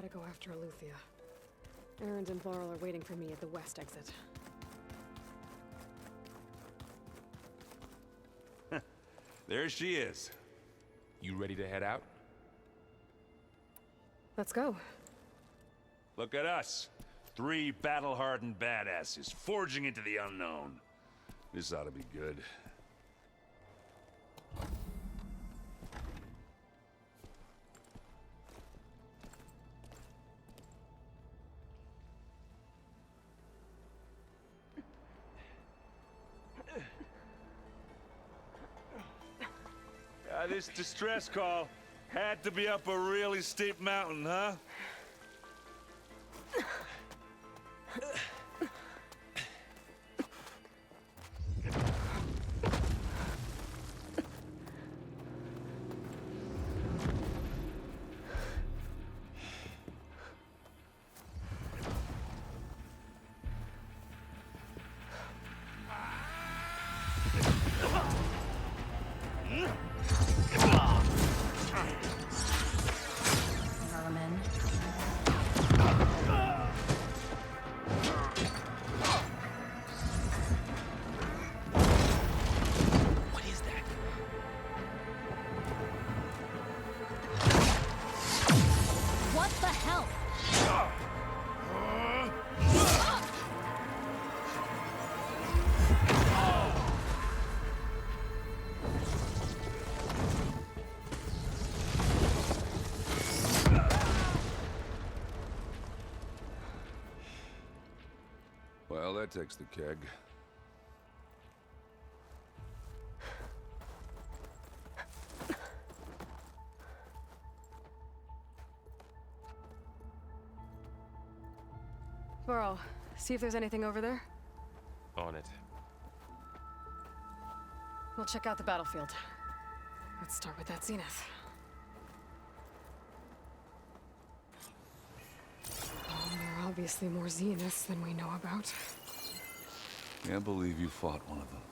gotta go after Aletheia. Errands and Varl are waiting for me at the west exit. There she is. You ready to head out? Let's go. Look at us. 3 battle-hardened badasses forging into the unknown. This ought to be good. This distress call had to be up a really steep mountain, huh? Well, that takes the keg. Varl, see if there's anything over there. On it. We'll check out the battlefield. Let's start with that zenith. Oh, there are obviously more zeniths than we know about. Can't believe you fought one of them.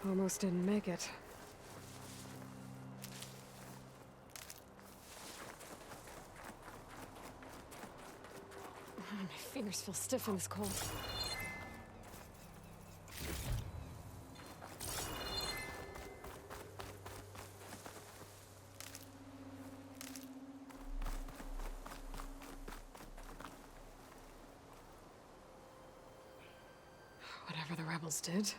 Almost didn't make it. My fingers feel stiff in this cold. Whatever the rebels did,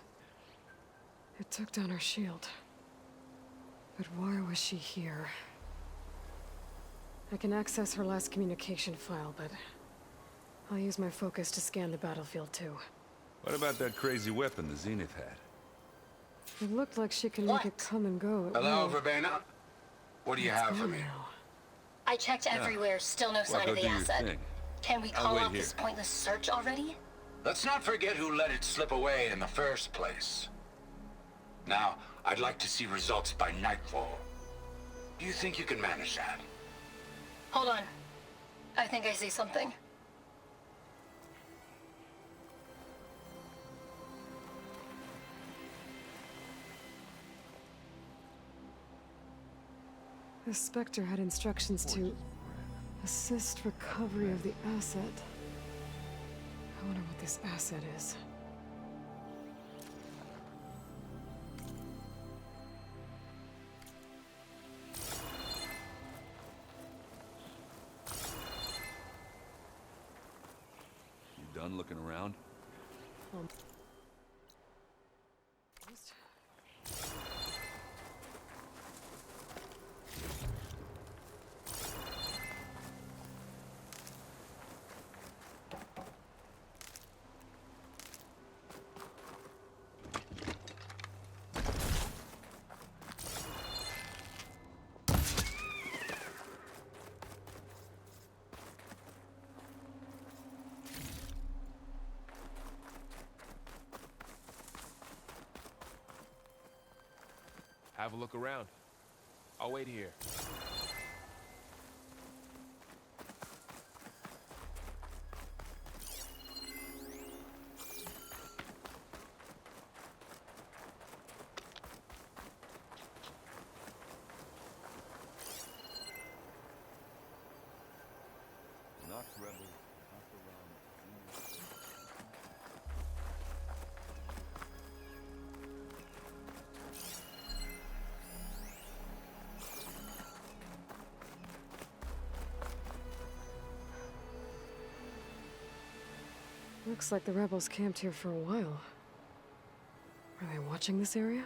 it took down our shield. But why was she here? I can access her last communication file, but I'll use my focus to scan the battlefield too. What about that crazy weapon the Zenith had? It looked like she could make it come and go at Hello, will. Verbena? What do you have for me? Now. I checked everywhere, still no sign Well, of go the do your asset. thing. Can we I'll call wait off here. this pointless search already? Let's not forget who let it slip away in the first place. Now, I'd like to see results by nightfall. Do you think you can manage that? Hold on. I think I see something. The Spectre had instructions to assist recovery of the asset. I wonder what this asset is. You done looking around? Have a look around. I'll wait here. Looks like the rebels camped here for a while. Are they watching this area?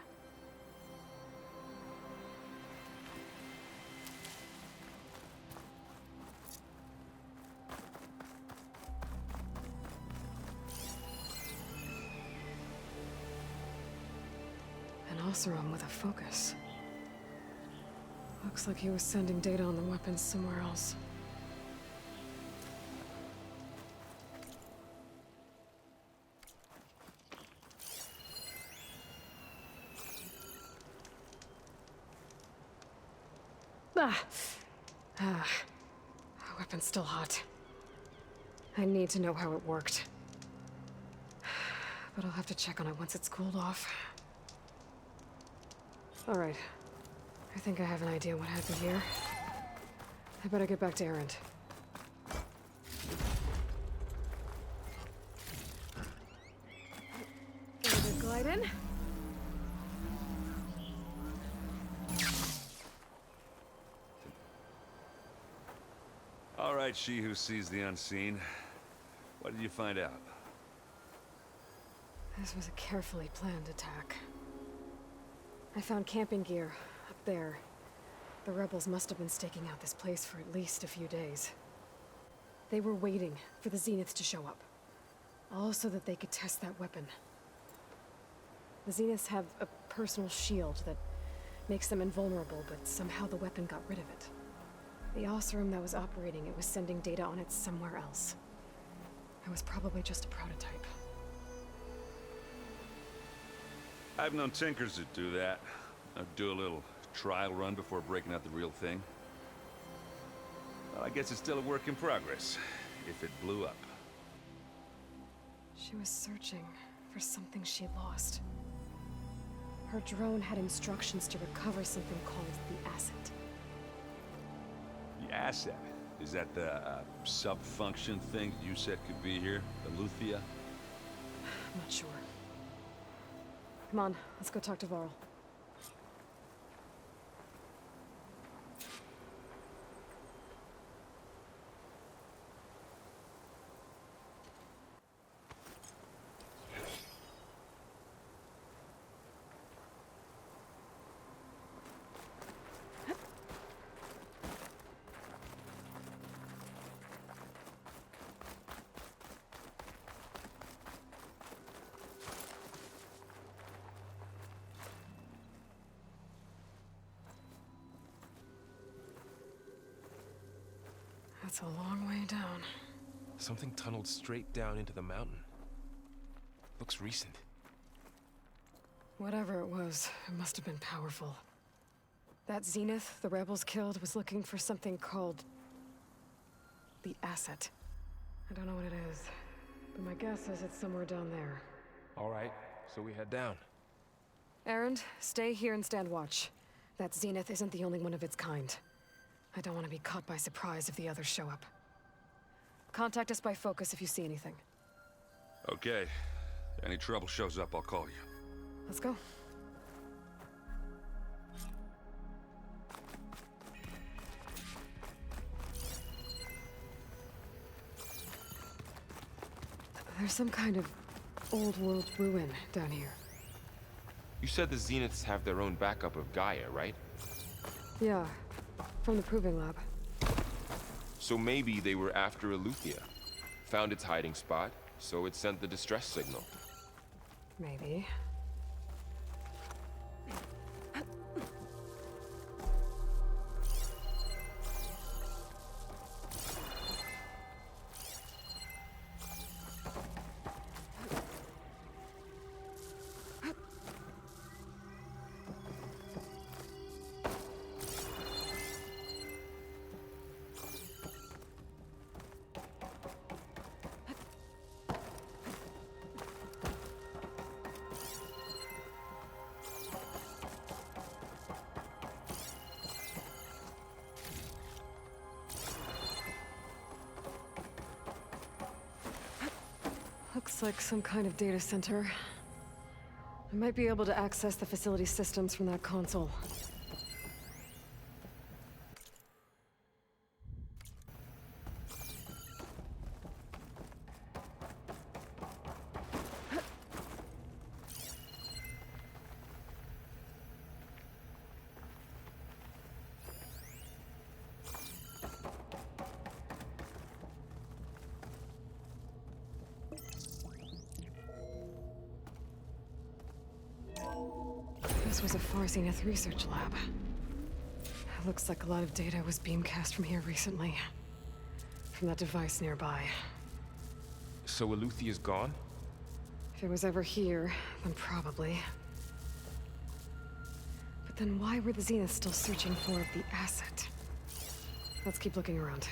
An Oseram with a focus. Looks like he was sending data on the weapons somewhere else. Weapon's still hot. I need to know how it worked. But I'll have to check on it once it's cooled off. Alright. I think I have an idea what happened here. I better get back to errand. Gonna glide in. All right, she who sees the unseen. What did you find out? This was a carefully planned attack. I found camping gear up there. The rebels must have been staking out this place for at least a few days. They were waiting for the Zeniths to show up. All so that they could test that weapon. The Zeniths have a personal shield that makes them invulnerable, but somehow the weapon got rid of it. The Oseram that was operating it was sending data on it somewhere else. It was probably just a prototype. I've known tinkers that do that. I'd do a little trial run before breaking out the real thing. Well, I guess it's still a work in progress, if it blew up. She was searching for something she lost. Her drone had instructions to recover something called the asset. The asset? Is that the sub-function thing you said could be here? The Luthia? I'm not sure. Come on, let's go talk to Varl. That's a long way down. Something tunneled straight down into the mountain. Looks recent. Whatever it was, it must have been powerful. That Zenith the rebels killed was looking for something called the asset. I don't know what it is, but my guess is it's somewhere down there. All right, so we head down. Errand, stay here and stand watch. That Zenith isn't the only one of its kind. I don't want to be caught by surprise if the others show up. Contact us by focus if you see anything. Okay. Any trouble shows up, I'll call you. Let's go. There's some kind of old-world ruin down here. You said the Zeniths have their own backup of Gaia, right? Yeah, from the proving lab. So maybe they were after Eleuthia. Found its hiding spot, so it sent the distress signal. Maybe. Looks like some kind of data center. I might be able to access the facility systems from that console. This was a Far Zenith research lab. It looks like a lot of data was beamcast from here recently. From that device nearby. So Eluthia's gone? If it was ever here, then probably. But then why were the Zeniths still searching for the asset? Let's keep looking around.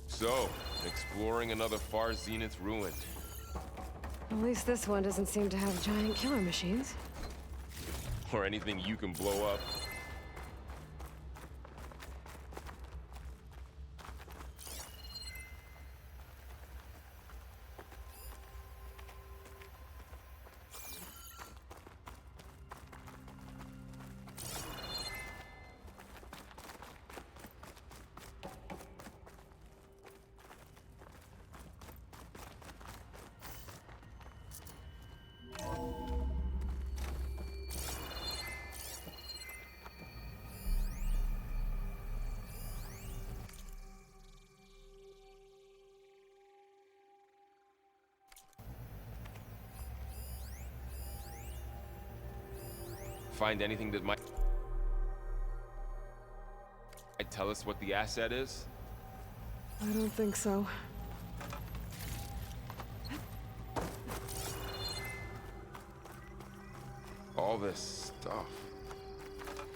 So, exploring another Far Zenith ruin. At least this one doesn't seem to have giant killer machines. Or anything you can blow up. Find anything that might tell us what the asset is? I don't think so. All this stuff.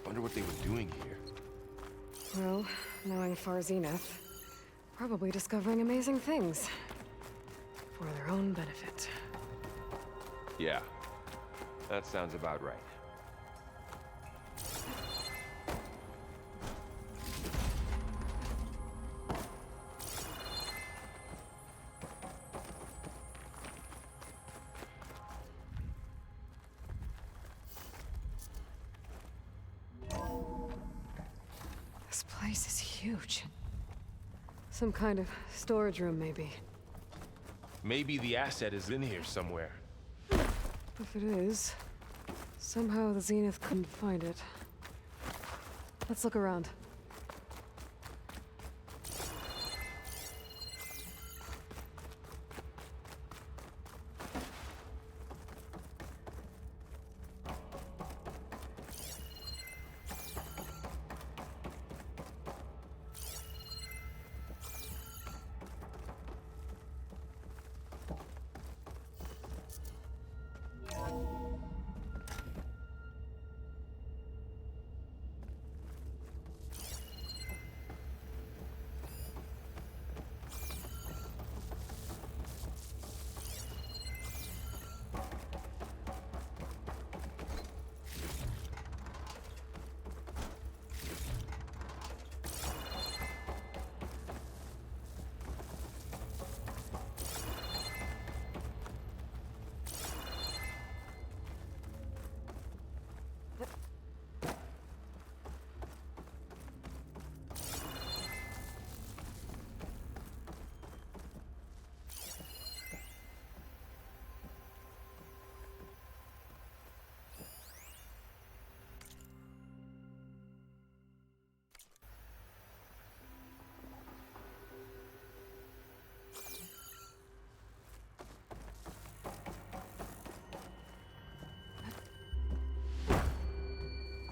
Wonder what they were doing here. Well, knowing Far Zenith, probably discovering amazing things. For their own benefit. Yeah, that sounds about right. This place is huge. Some kind of storage room, maybe. Maybe the asset is in here somewhere. If it is, somehow the Zenith couldn't find it. Let's look around.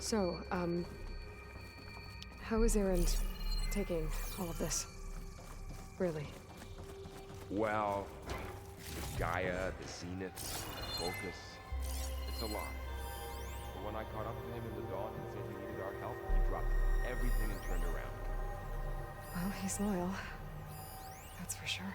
So, how is Errand taking all of this? Really? Well, Gaia, the Zeniths, Focus. It's a lot. But when I caught up to him in the dawn and said he needed our help, he dropped everything and turned around. Well, he's loyal. that's for sure.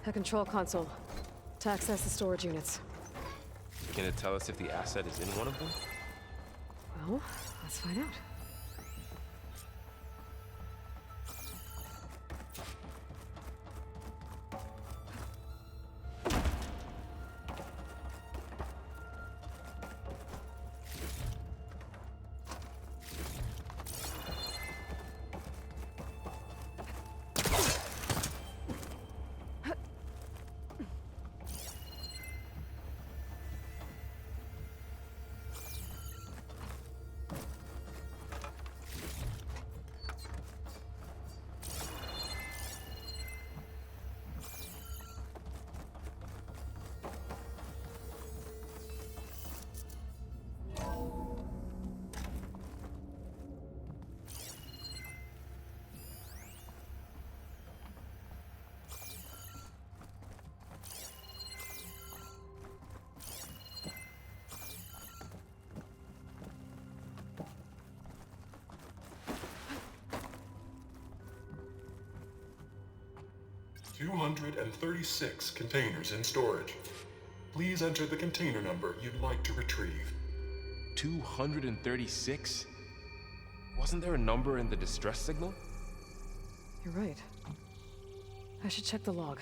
A control console to access the storage units. Can it tell us if the asset is in one of them? Well, let's find out. $236 containers in storage. Please enter the container number you'd like to retrieve. 236? Wasn't there a number in the distress signal? You're right. I should check the log.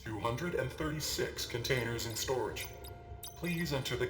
$236 containers in storage. Please enter the...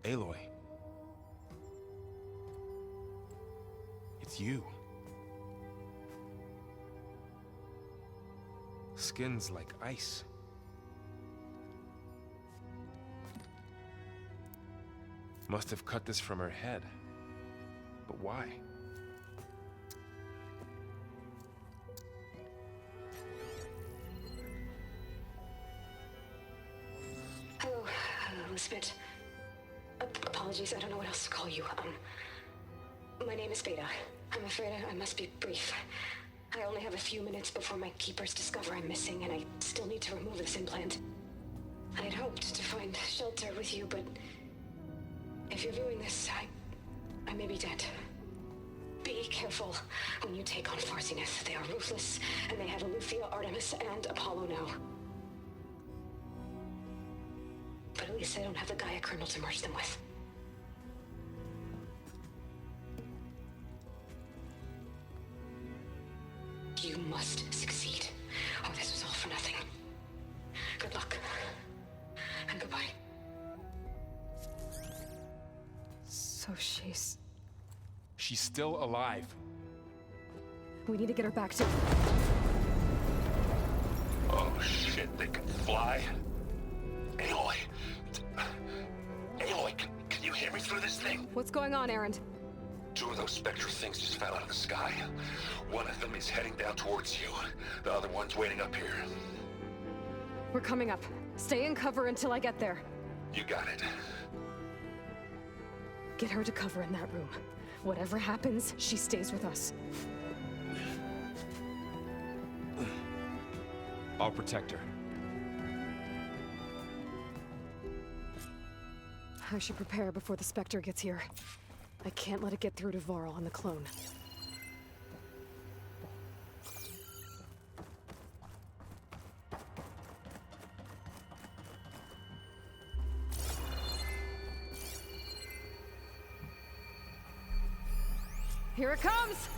Aloy. It's you. Skin's like ice. Must have cut this from her head. But why? spit. Apologies, I don't know what else to call you. My name is Beta. I'm afraid I must be brief. I only have a few minutes before my keepers discover I'm missing, and I still need to remove this implant. I had hoped to find shelter with you, but if you're viewing this, I may be dead. Be careful when you take on Far Zenith. They are ruthless, and they have Aletheia, Artemis, and Apollo now. But at least they don't have the Gaia kernel to merge them with. You must succeed, or this was all for nothing. Good luck, and goodbye. So she's still alive. We need to get her back to... Oh shit, they can fly? Aloy. Aloy, can you hear me through this thing? What's going on, Errand? 2 of those spectral things just fell out of the sky. One of them is heading down towards you. The other one's waiting up here. We're coming up. Stay in cover until I get there. You got it. Get her to cover in that room. Whatever happens, she stays with us. I'll protect her. I should prepare before the Spectre gets here. I can't let it get through to Varl and the clone. Here it comes!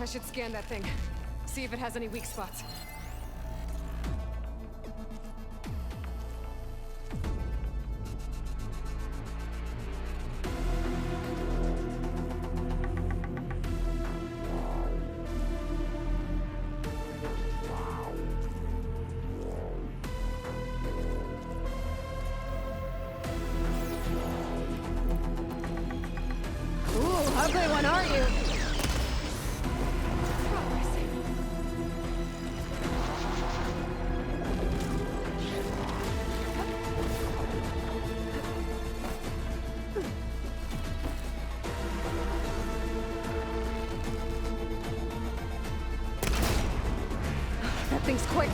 I should scan that thing. See if it has any weak spots. Ooh, ugly one, aren't you? That thing's quick.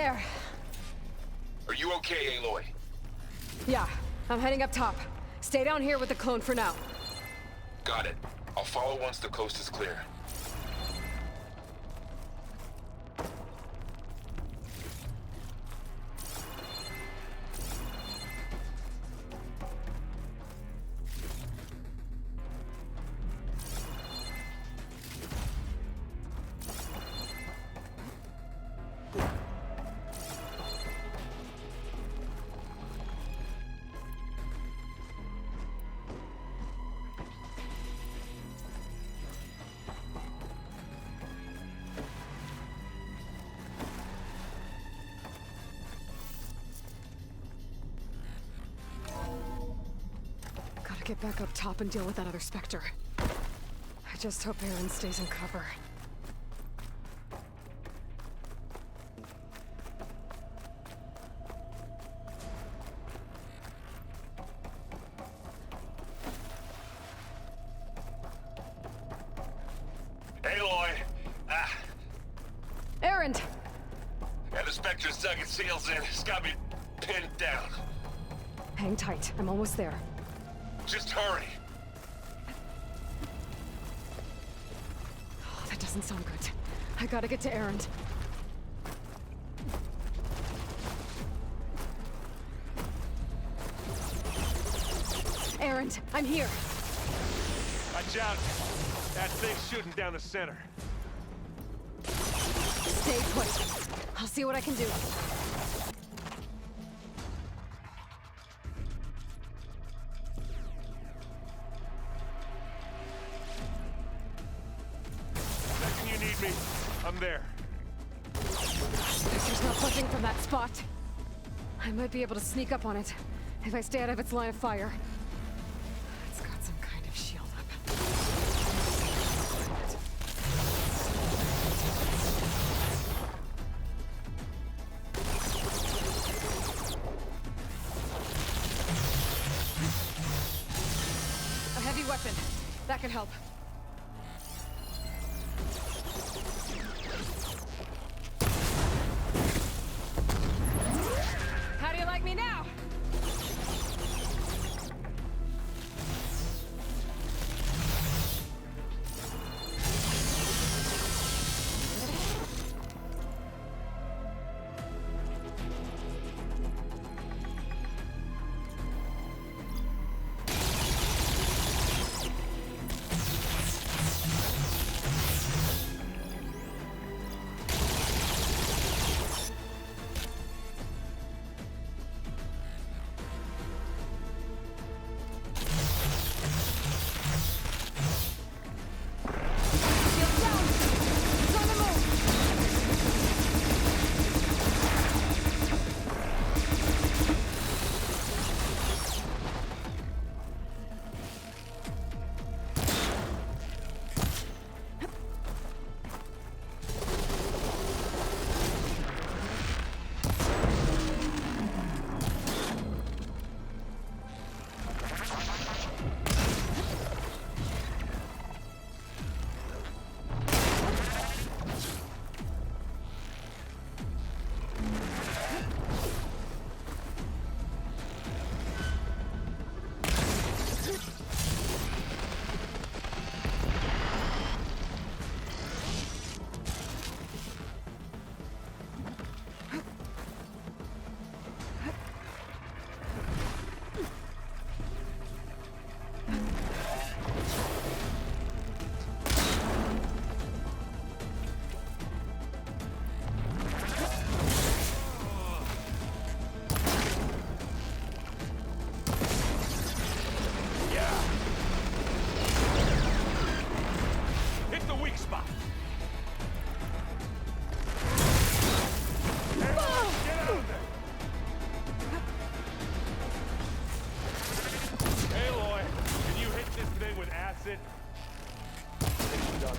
there. Are you okay, Aloy? Yeah, I'm heading up top. Stay down here with the clone for now. Got it. I'll follow once the coast is clear. Gotta get back up top and deal with that other Spectre. I just hope Aaron stays in cover. Aloy! Aaron! Yeah, the Spectre's dug its heels in. It's got me pinned down. Hang tight, I'm almost there. Just hurry. Oh, that doesn't sound good. I gotta get to Aaron. Aaron, I'm here. Watch out. That thing's shooting down the center. Stay put. I'll see what I can do. Second you need me, I'm there. There's not budging from that spot. I might be able to sneak up on it if I stay out of its line of fire. It's got some kind of shield up. A heavy weapon. That could help. How do you like me now? Shield down! It's on the move! Hit the weak spot. Get out of there. Aloy, can you hit this thing with acid? It's done.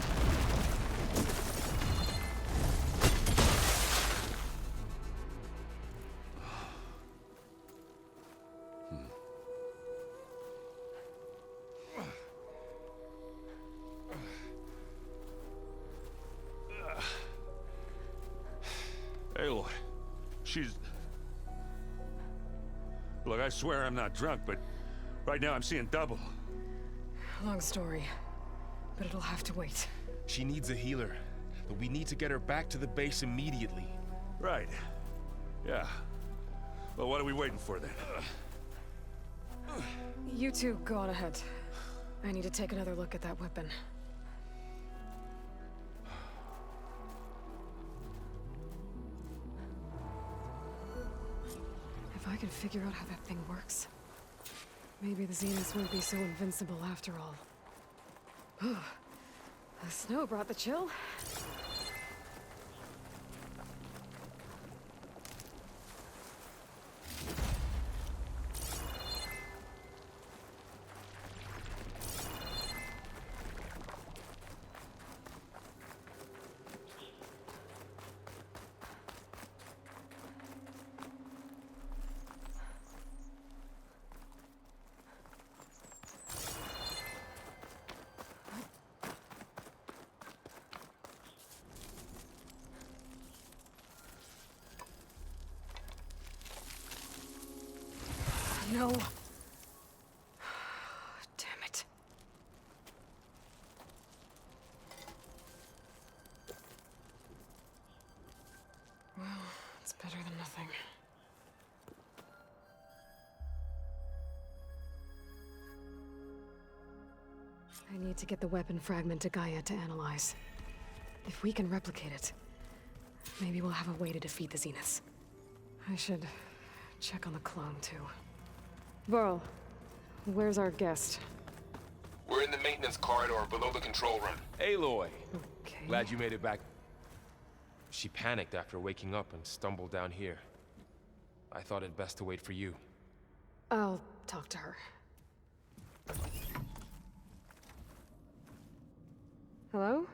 Aloy, she's... Look, I swear I'm not drunk, but right now I'm seeing double. Long story, but it'll have to wait. She needs a healer, but we need to get her back to the base immediately. Right. Yeah. Well, what are we waiting for then? You two go on ahead. I need to take another look at that weapon. If I can figure out how that thing works, maybe the Zeniths won't be so invincible after all. The snow brought the chill. No. Damn it. Well, it's better than nothing. I need to get the weapon fragment to Gaia to analyze. If we can replicate it, maybe we'll have a way to defeat the Zeniths. I should check on the clone, too. Varl, where's our guest? We're in the maintenance corridor below the control room. Aloy! Okay. Glad you made it back. She panicked after waking up and stumbled down here. I thought it best to wait for you. I'll talk to her. Hello?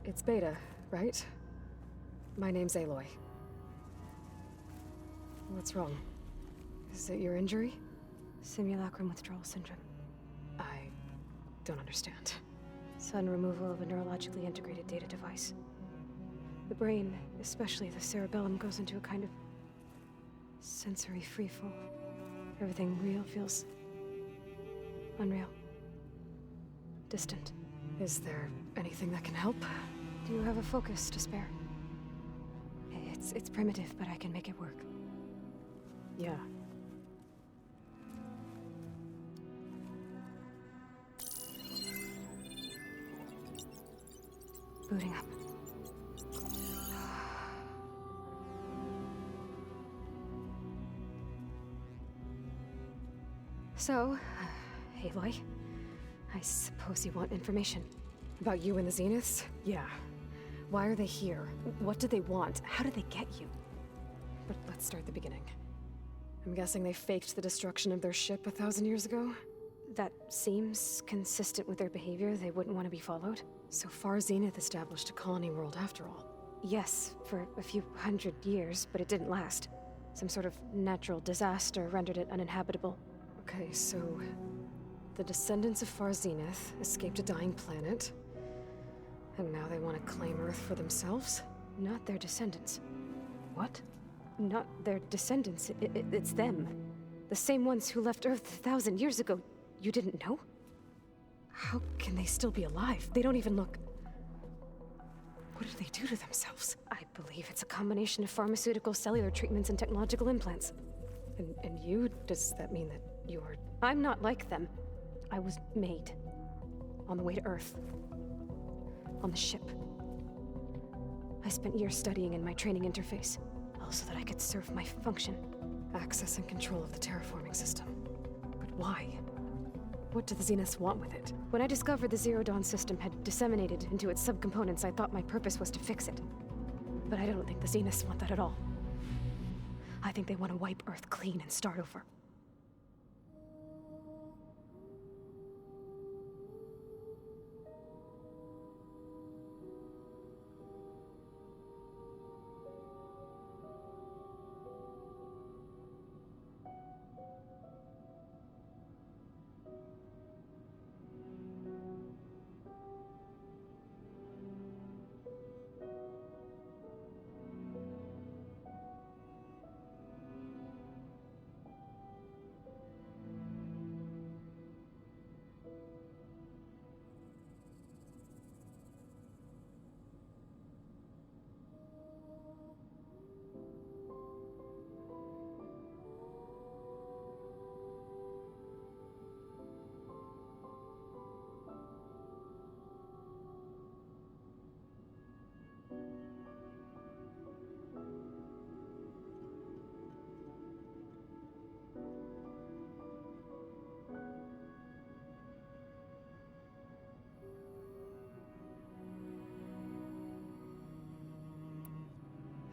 It's Beta, right? My name's Aloy. What's wrong? Is it your injury? Simulacrum withdrawal syndrome. I don't understand. Sudden removal of a neurologically integrated data device. The brain, especially the cerebellum, goes into a kind of sensory freefall. Everything real feels unreal. Distant. Is there anything that can help? Do you have a focus to spare? It's primitive, but I can make it work. Yeah. Booting up. So, Aloy, I suppose you want information. About you and the Zeniths? Yeah. Why are they here? What do they want? How did they get you? But let's start at the beginning. I'm guessing they faked the destruction of their ship 1,000 years ago? That seems consistent with their behavior. They wouldn't want to be followed. So far, Zenith established a colony world after all. Yes, for a few hundred years, but it didn't last. Some sort of natural disaster rendered it uninhabitable. Okay, so the descendants of Far Zenith escaped a dying planet, and now they want to claim Earth for themselves? Not their descendants. What? Not their descendants. It's them. The same ones who left Earth 1,000 years ago. You didn't know? How can they still be alive? They don't even look... What did they do to themselves? I believe it's a combination of pharmaceutical, cellular treatments, and technological implants. And you? Does that mean that you're... I'm not like them. I was made. On the way to Earth. On the ship. I spent years studying in my training interface, all so that I could serve my function. Access and control of the terraforming system. But why? What do the Zeniths want with it? When I discovered the Zero Dawn system had disseminated into its subcomponents, I thought my purpose was to fix it. But I don't think the Zeniths want that at all. I think they want to wipe Earth clean and start over.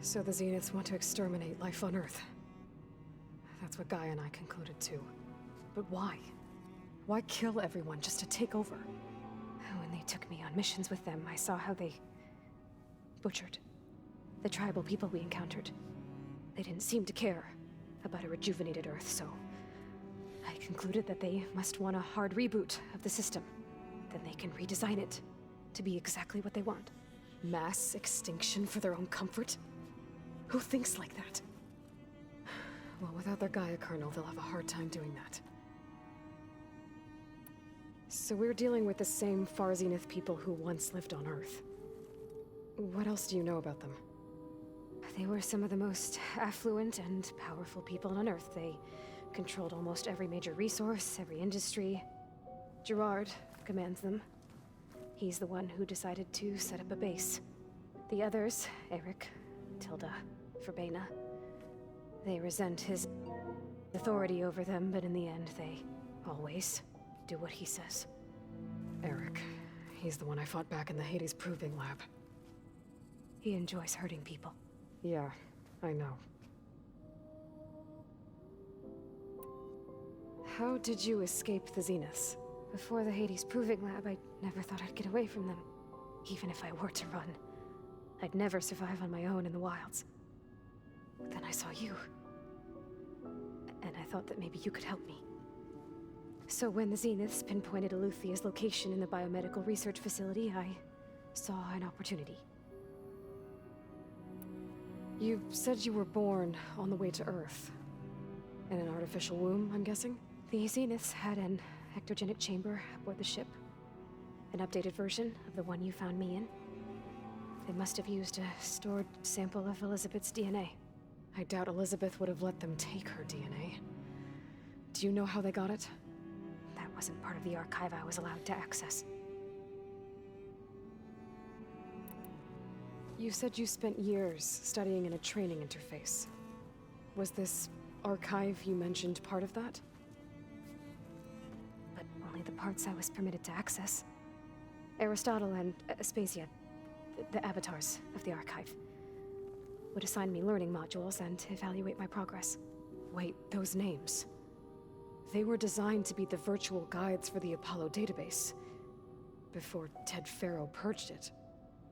So the Zeniths want to exterminate life on Earth. That's what Gaia and I concluded too. But why? Why kill everyone just to take over? When they took me on missions with them, I saw how they butchered the tribal people we encountered. They didn't seem to care about a rejuvenated Earth, so I concluded that they must want a hard reboot of the system. Then they can redesign it to be exactly what they want. Mass extinction for their own comfort? Who thinks like that? Well, without their Gaia kernel, they'll have a hard time doing that. So we're dealing with the same Far Zenith people who once lived on Earth. What else do you know about them? They were some of the most affluent and powerful people on Earth. They controlled almost every major resource, every industry. Gerard commands them. He's the one who decided to set up a base. The others, Eric, Tilda, Verbena, they resent his authority over them, but in the end, they always do what he says. Eric. He's the one I fought back in the Hades Proving Lab. He enjoys hurting people. Yeah, I know. How did you escape the Zeniths? Before the Hades Proving Lab, I never thought I'd get away from them. Even if I were to run, I'd never survive on my own in the wilds. But then I saw you. And I thought that maybe you could help me. So when the Zeniths pinpointed Eluthia's location in the biomedical research facility, I saw an opportunity. You said you were born on the way to Earth. In an artificial womb, I'm guessing? The Zeniths had an ectogenic chamber aboard the ship. An updated version of the one you found me in. They must have used a stored sample of Elizabeth's DNA. I doubt Elizabeth would have let them take her DNA. Do you know how they got it? That wasn't part of the archive I was allowed to access. You said you spent years studying in a training interface. Was this archive you mentioned part of that? But only the parts I was permitted to access. Aristotle and Aspasia, the avatars of the archive, would assign me learning modules and evaluate my progress. Wait, those names. They were designed to be the virtual guides for the Apollo database. Before Ted Faro purged it.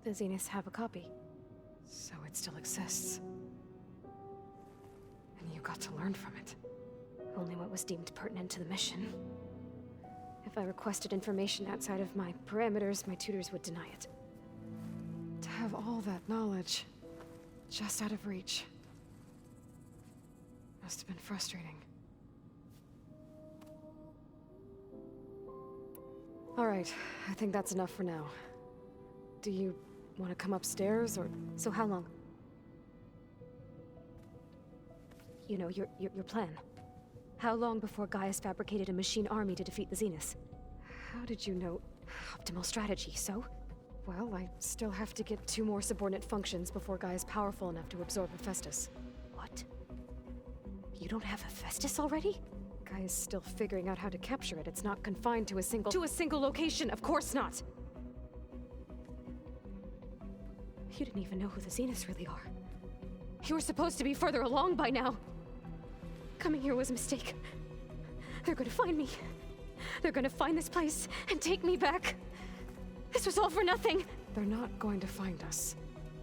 The Zeniths have a copy. So it still exists. And you got to learn from it. Only what was deemed pertinent to the mission. If I requested information outside of my parameters, my tutors would deny it. To have all that knowledge, just out of reach. Must have been frustrating. All right, I think that's enough for now. Do you want to come upstairs, or...? So how long? You know, your plan. How long before Gaius fabricated a machine army to defeat the Zeniths? How did you know? Optimal strategy, so? Well, I still have to get 2 more subordinate functions before Gaia's powerful enough to absorb Hephaestus. What? You don't have Hephaestus already? Gaia's still figuring out how to capture it. It's not confined to a single... To a single location! Of course not! You didn't even know who the Zeniths really are. You were supposed to be further along by now! Coming here was a mistake. They're gonna find me. They're gonna find this place and take me back. This was all for nothing. They're not going to find us.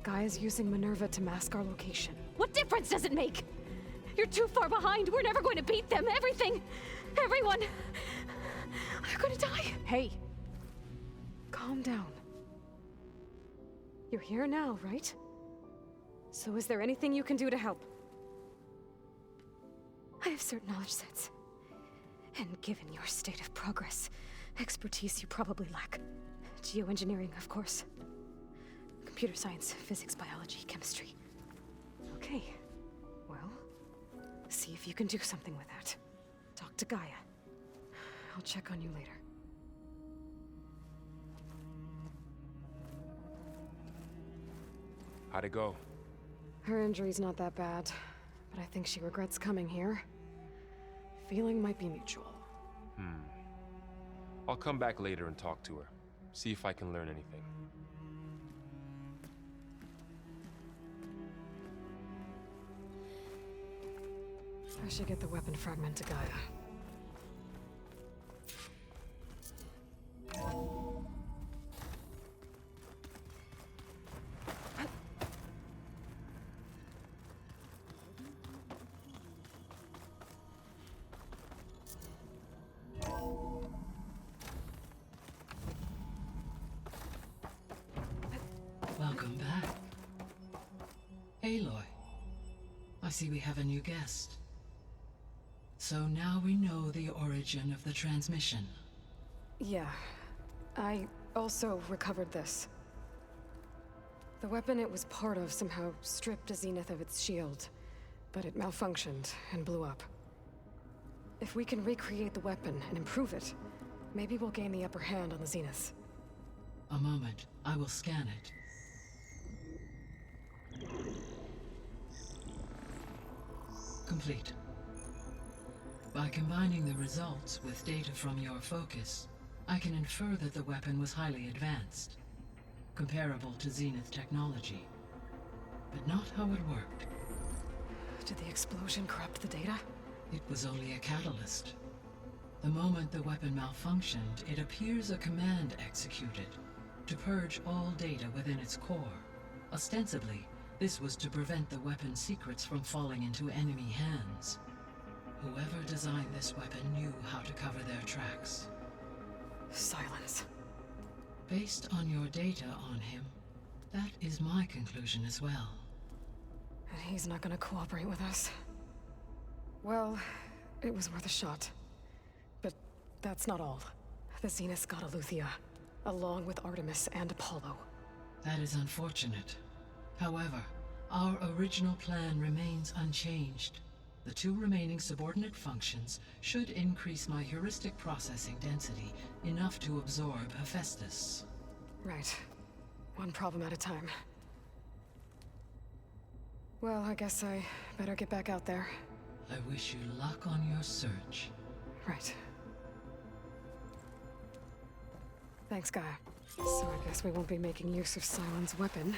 Gaia's using Minerva to mask our location. What difference does it make? You're too far behind. We're never going to beat them. Everything. Everyone. They're gonna die. Hey. Calm down. You're here now, right? So is there anything you can do to help? I have certain knowledge sets. And given your state of progress, expertise you probably lack. Geoengineering, of course. Computer science, physics, biology, chemistry. Okay. Well, see if you can do something with that. Talk to Gaia. I'll check on you later. How'd it go? Her injury's not that bad, but I think she regrets coming here. Feeling might be mutual. I'll come back later and talk to her. See if I can learn anything. I should get the weapon fragment to Gaia. Welcome back. Aloy, I see we have a new guest. So now we know the origin of the transmission. Yeah. I also recovered this. The weapon it was part of somehow stripped a Zenith of its shield, but it malfunctioned and blew up. If we can recreate the weapon and improve it, maybe we'll gain the upper hand on the Zeniths. A moment, I will scan it. Complete. By combining the results with data from your focus, I can infer that the weapon was highly advanced, comparable to Zenith technology, but not how it worked. Did the explosion corrupt the data? It was only a catalyst. The moment the weapon malfunctioned, it appears a command executed to purge all data within its core. Ostensibly, this was to prevent the weapon's secrets from falling into enemy hands. Whoever designed this weapon knew how to cover their tracks. Silence. Based on your data on him, that is my conclusion as well. And he's not gonna cooperate with us. Well, it was worth a shot. But that's not all. The Zeniths got Aletheia, along with Artemis and Apollo. That is unfortunate. However, our original plan remains unchanged. The two remaining subordinate functions should increase my heuristic processing density enough to absorb Hephaestus. Right. One problem at a time. Well, I guess I better get back out there. I wish you luck on your search. Right. Thanks, Gaia. So I guess we won't be making use of Silent's weapon.